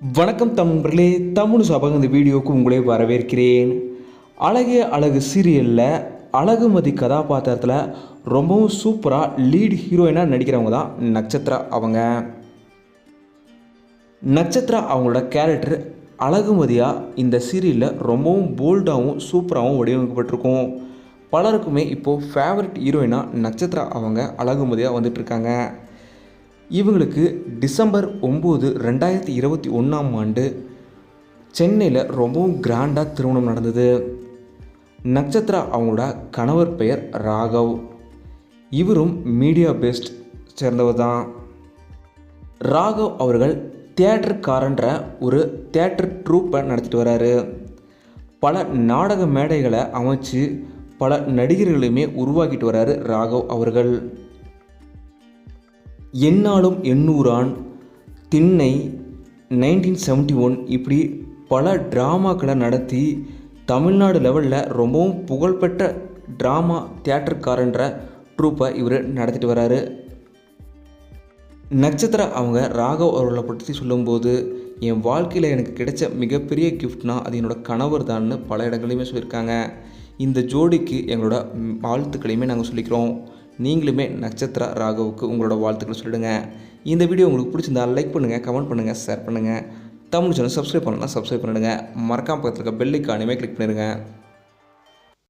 வணக்கம் தமிழர்களே, தமிழ் சபகம் இந்த வீடியோவுக்கு உங்களே வரவேற்கிறேன். அழகே அழகு சீரியலில் அழகுமதி கதாபாத்திரத்தில் ரொம்பவும் சூப்பராக லீட் ஹீரோயினாக நடிக்கிறவங்க தான் நட்சத்திரா. நட்சத்திரா அவங்களோட கேரக்டர் அழகுமதியாக இந்த சீரியலில் ரொம்பவும் போல்டாகவும் சூப்பராகவும் வடிவமைக்கப்பட்டிருக்கும். பலருக்குமே இப்போது ஃபேவரட் ஹீரோயினாக நட்சத்திரா அவங்க அழகுமதியாக வந்துட்டுருக்காங்க. இவங்களுக்கு டிசம்பர் 9, 2021 சென்னையில் ரொம்பவும் கிராண்டாக திருமணம் நடந்தது. நட்சத்திரா அவங்களோட கணவர் பெயர் ராகவ். இவரும் மீடியா பேஸ்ட் சேர்ந்தவர் தான். ராகவ் அவர்கள் தியேட்டர்காரன்ற ஒரு தியேட்டர் ட்ரூப்பை நடத்திட்டு வராரு. பல நாடக மேடைகளை அமைச்சு பல நடிகர்களையுமே உருவாக்கிட்டு வராரு ராகவ் அவர்கள். எந்நாளும் எண்ணூறான், திண்ணை, 1971 இப்படி பல ட்ராமாக்களை நடத்தி தமிழ்நாடு லெவலில் ரொம்பவும் புகழ்பெற்ற ட்ராமா தியேட்டர்காரன்ற ட்ரூப்பை இவர் நடத்திட்டு வராரு. நட்சத்திரா அவங்க ராகவ் அவர்களை பற்றி சொல்லும்போது, என் வாழ்க்கையில் எனக்கு கிடைச்ச மிகப்பெரிய கிஃப்ட்னால் அது என்னோடய கணவர் தான்னு பல இடங்களையுமே சொல்லியிருக்காங்க. இந்த ஜோடிக்கு எங்களோட வாழ்த்துக்களையுமே நாங்கள் சொல்லிக்கிறோம். நீங்களுமே நட்சத்திரா ராகவுக்கு உங்களோட வாழ்த்துக்களை சொல்லிடுங்க. இந்த வீடியோ உங்களுக்கு பிடிச்சிருந்தால் லைக் பண்ணுங்கள், கமெண்ட் பண்ணுங்கள், ஷேர் பண்ணுங்கள். தமிழ் சேனல் சப்ஸ்கிரைப் பண்ணலாம், சப்ஸ்கிரைப் பண்ணிடுங்க. மறக்காம பக்கத்தில் இருக்க பெல் ஐக்கானையுமே கிளிக் பண்ணிடுங்க.